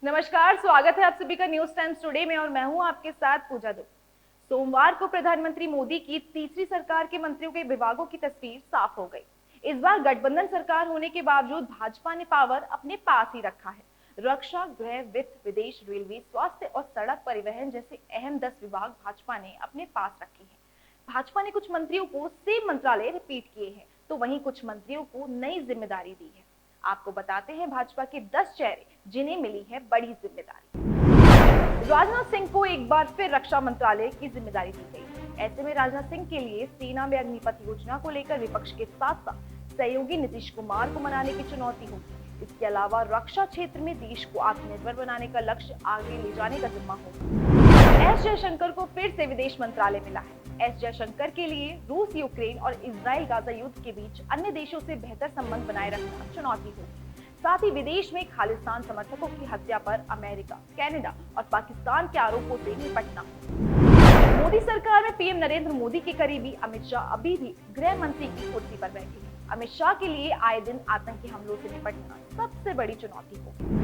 नमस्कार, स्वागत है आप सभी का न्यूज टाइम्स टुडे में और मैं हूं आपके साथ पूजा दुबे। सोमवार को प्रधानमंत्री मोदी की तीसरी सरकार के मंत्रियों के विभागों की तस्वीर साफ हो गई। इस बार गठबंधन सरकार होने के बावजूद भाजपा ने पावर अपने पास ही रखा है। रक्षा, गृह, वित्त, विदेश, रेलवे, स्वास्थ्य और सड़क परिवहन जैसे अहम 10 विभाग भाजपा ने अपने पास रखे हैं। भाजपा ने कुछ मंत्रियों को सेम मंत्रालय रिपीट किए हैं, तो वहीं कुछ मंत्रियों को नई जिम्मेदारी दी है। आपको बताते हैं भाजपा के 10 चेहरे जिन्हें मिली है बड़ी जिम्मेदारी। राजनाथ सिंह को एक बार फिर रक्षा मंत्रालय की जिम्मेदारी दी गई। ऐसे में राजनाथ सिंह के लिए सेना में अग्निपथ योजना को लेकर विपक्ष के साथ साथ सहयोगी नीतीश कुमार को मनाने की चुनौती होगी। इसके अलावा रक्षा क्षेत्र में देश को आत्मनिर्भर बनाने का लक्ष्य आगे ले जाने का जिम्मा होगा। एस जयशंकर को फिर से विदेश मंत्रालय मिला है। एस जयशंकर के लिए रूस, यूक्रेन और इजराइल गाजा युद्ध के बीच अन्य देशों से बेहतर संबंध बनाए रखना चुनौती होगी। साथ ही विदेश में खालिस्तान समर्थकों की हत्या पर अमेरिका, कनाडा और पाकिस्तान के आरोपों से निपटना। मोदी सरकार में पीएम नरेंद्र मोदी के करीबी अमित शाह अभी भी गृह मंत्री की कुर्सी पर बैठे हैं। अमित शाह के लिए आए दिन आतंकी हमलों से निपटना सबसे बड़ी चुनौती होगी।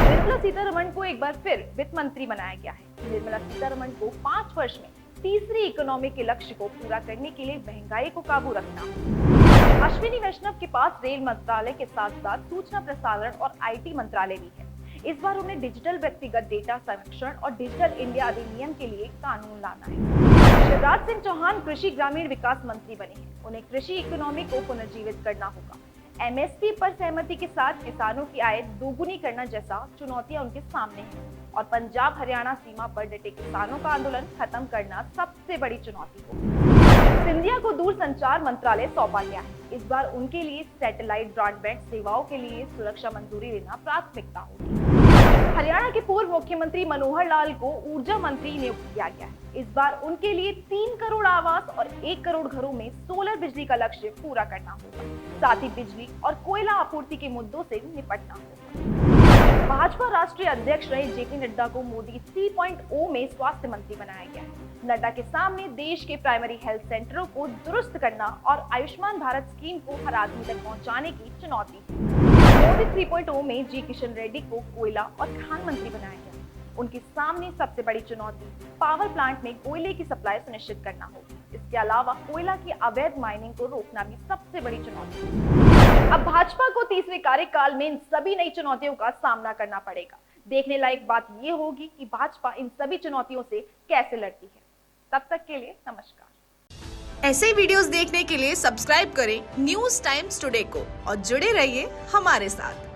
निर्मला सीतारमण को एक बार फिर वित्त मंत्री बनाया गया है। निर्मला सीतारमण को 5 वर्ष में तीसरी इकोनॉमी के लक्ष्य को पूरा करने के लिए महंगाई को काबू रखना। अश्विनी वैष्णव के पास रेल मंत्रालय के साथ साथ सूचना प्रसारण और आईटी मंत्रालय भी है। इस बार उन्हें डिजिटल व्यक्तिगत डेटा संरक्षण और डिजिटल इंडिया अधिनियम के लिए कानून लाना है। शिवराज सिंह चौहान कृषि ग्रामीण विकास मंत्री बने हैं। उन्हें कृषि इकोनॉमी को पुनर्जीवित करना होगा। एमएसपी पर सहमति के साथ किसानों की आय दोगुनी करना जैसा चुनौतियां उनके सामने हैं और पंजाब हरियाणा सीमा पर डटे किसानों का आंदोलन खत्म करना सबसे बड़ी चुनौती होगी। सिंधिया को दूरसंचार मंत्रालय सौंपा गया है। इस बार उनके लिए सैटेलाइट ब्रॉडबैंड सेवाओं के लिए सुरक्षा मंजूरी लेना प्राथमिकता होगी। हरियाणा के पूर्व मुख्यमंत्री मनोहर लाल को ऊर्जा मंत्री नियुक्त किया गया है। इस बार उनके लिए 3 करोड़ आवास और 1 करोड़ घरों में सोलर बिजली का लक्ष्य पूरा करना होगा। साथ ही बिजली और कोयला आपूर्ति के मुद्दों से निपटना होगा। भाजपा राष्ट्रीय अध्यक्ष रहे जेपी नड्डा को मोदी 3.0 में स्वास्थ्य मंत्री बनाया गया है। नड्डा के सामने देश के प्राइमरी हेल्थ सेंटरों को दुरुस्त करना और आयुष्मान भारत स्कीम को हर आदमी तक पहुंचाने की चुनौती है। मोदी 3.0 में जी किशन रेड्डी को कोयला और खान मंत्री बनाया गया। उनके सामने सबसे बड़ी चुनौती पावर प्लांट में कोयले की सप्लाई सुनिश्चित करना होगी। इसके अलावा कोयला की अवैध माइनिंग को रोकना भी सबसे बड़ी चुनौती है। अब भाजपा को तीसरे कार्यकाल में इन सभी नई चुनौतियों का सामना करना पड़ेगा। देखने लायक बात ये होगी कि भाजपा इन सभी चुनौतियों से कैसे लड़ती है। तब तक के लिए नमस्कार। ऐसे वीडियोस देखने के लिए सब्सक्राइब करें न्यूज टाइम्स टुडे को और जुड़े रहिए हमारे साथ।